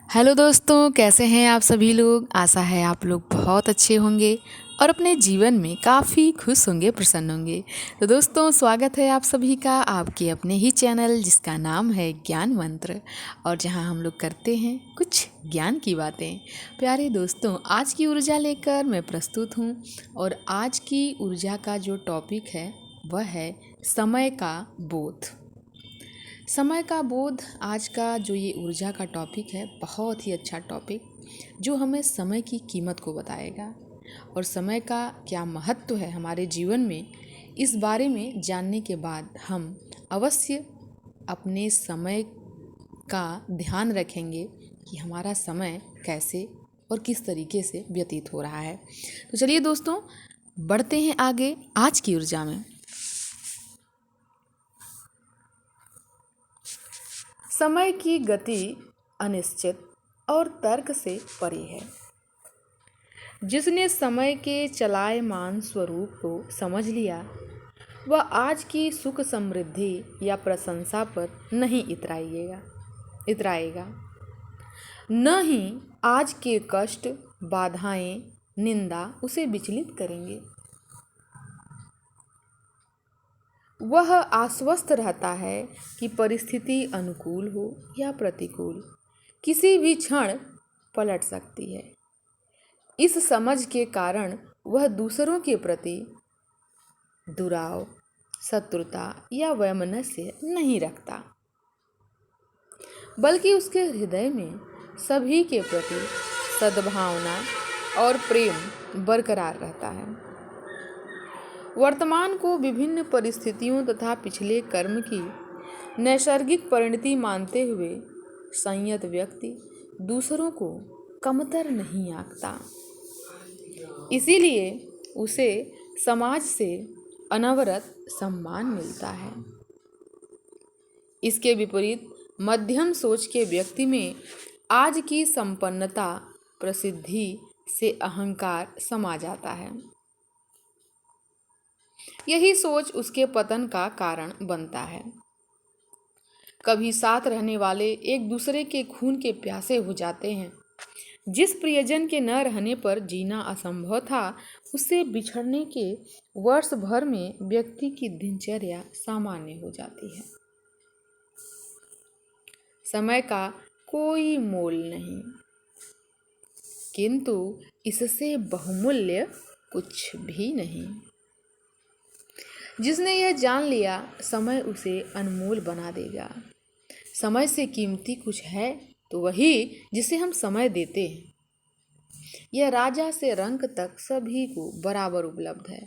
Hello दोस्तों, कैसे हैं आप सभी लोग। आशा है आप लोग बहुत अच्छे होंगे और अपने जीवन में काफ़ी खुश होंगे, प्रसन्न होंगे। तो दोस्तों, स्वागत है आप सभी का आपके अपने ही चैनल जिसका नाम है ज्ञान मंत्र, और जहां हम लोग करते हैं कुछ ज्ञान की बातें। प्यारे दोस्तों, आज की ऊर्जा लेकर मैं प्रस्तुत हूं, और आज की ऊर्जा का जो टॉपिक है वह है समय का बोध। समय का बोध आज का जो ये ऊर्जा का टॉपिक है, बहुत ही अच्छा टॉपिक जो हमें समय की कीमत को बताएगा और समय का क्या महत्व है हमारे जीवन में। इस बारे में जानने के बाद हम अवश्य अपने समय का ध्यान रखेंगे कि हमारा समय कैसे और किस तरीके से व्यतीत हो रहा है। तो चलिए दोस्तों, बढ़ते हैं आगे आज की ऊर्जा में। समय की गति अनिश्चित और तर्क से परे है। जिसने समय के चलायमान स्वरूप को समझ लिया, वह आज की सुख समृद्धि या प्रशंसा पर नहीं इतराएगा, न ही आज के कष्ट, बाधाएं, निंदा उसे विचलित करेंगे। वह आश्वस्त रहता है कि परिस्थिति अनुकूल हो या प्रतिकूल, किसी भी क्षण पलट सकती है। इस समझ के कारण वह दूसरों के प्रति दुराव, शत्रुता या वैमनस्य नहीं रखता, बल्कि उसके हृदय में सभी के प्रति सद्भावना और प्रेम बरकरार रहता है। वर्तमान को विभिन्न परिस्थितियों तथा पिछले कर्म की नैसर्गिक परिणति मानते हुए संयत व्यक्ति दूसरों को कमतर नहीं आंकता। इसीलिए उसे समाज से अनवरत सम्मान मिलता है। इसके विपरीत मध्यम सोच के व्यक्ति में आज की संपन्नता, प्रसिद्धि से अहंकार समा जाता है। यही सोच उसके पतन का कारण बनता है। कभी साथ रहने वाले एक दूसरे के खून के प्यासे हो जाते हैं। जिस प्रियजन के न रहने पर जीना असंभव था, उससे बिछड़ने के वर्ष भर में व्यक्ति की दिनचर्या सामान्य हो जाती है। समय का कोई मोल नहीं, किंतु इससे बहुमूल्य कुछ भी नहीं। जिसने यह जान लिया, समय उसे अनमोल बना देगा। समय से कीमती कुछ है तो वही जिसे हम समय देते हैं। यह राजा से रंक तक सभी को बराबर उपलब्ध है।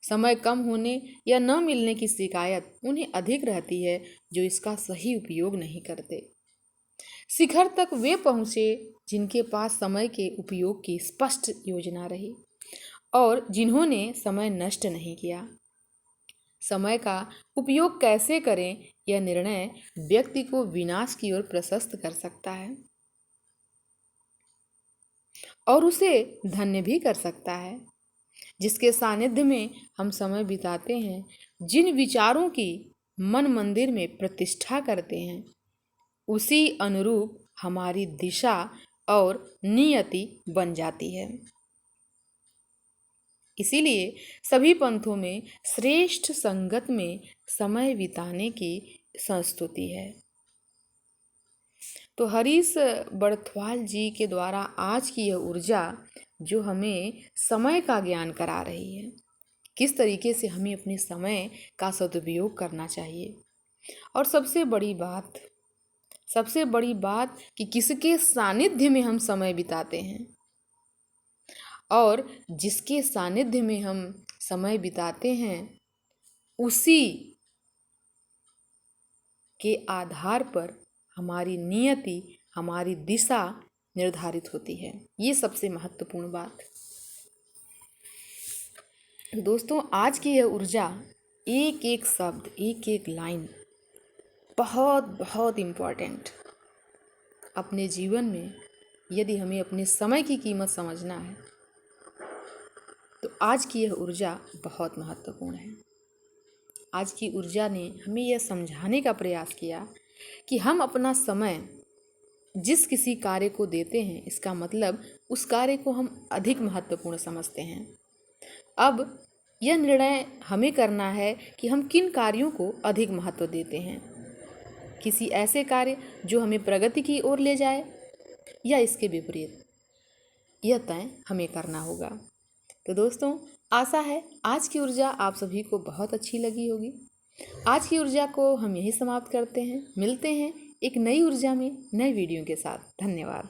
समय कम होने या न मिलने की शिकायत उन्हें अधिक रहती है जो इसका सही उपयोग नहीं करते। शिखर तक वे पहुँचे जिनके पास समय के उपयोग की स्पष्ट योजना रही और जिन्होंने समय नष्ट नहीं किया। समय का उपयोग कैसे करें, यह निर्णय व्यक्ति को विनाश की ओर प्रशस्त कर सकता है और उसे धन्य भी कर सकता है। जिसके सानिध्य में हम समय बिताते हैं, जिन विचारों की मन मंदिर में प्रतिष्ठा करते हैं, उसी अनुरूप हमारी दिशा और नियति बन जाती है। इसीलिए सभी पंथों में श्रेष्ठ संगत में समय बिताने की संस्तुति है। तो हरीश बड़थवाल जी के द्वारा आज की यह ऊर्जा जो हमें समय का ज्ञान करा रही है, किस तरीके से हमें अपने समय का सदुपयोग करना चाहिए। और सबसे बड़ी बात कि किसके सानिध्य में हम समय बिताते हैं, और जिसके सानिध्य में हम समय बिताते हैं उसी के आधार पर हमारी नियति, हमारी दिशा निर्धारित होती है। ये सबसे महत्वपूर्ण बात। दोस्तों, आज की यह ऊर्जा, एक एक शब्द, एक एक लाइन बहुत बहुत इम्पोर्टेंट। अपने जीवन में यदि हमें अपने समय की कीमत समझना है तो आज की यह ऊर्जा बहुत महत्वपूर्ण है। आज की ऊर्जा ने हमें यह समझाने का प्रयास किया कि हम अपना समय जिस किसी कार्य को देते हैं इसका मतलब उस कार्य को हम अधिक महत्वपूर्ण समझते हैं। अब यह निर्णय हमें करना है कि हम किन कार्यों को अधिक महत्व देते हैं। किसी ऐसे कार्य जो हमें प्रगति की ओर ले जाए या इसके विपरीत, यह तय हमें करना होगा। तो दोस्तों, आशा है आज की ऊर्जा आप सभी को बहुत अच्छी लगी होगी। आज की ऊर्जा को हम यही समाप्त करते हैं। मिलते हैं एक नई ऊर्जा में नए वीडियो के साथ। धन्यवाद।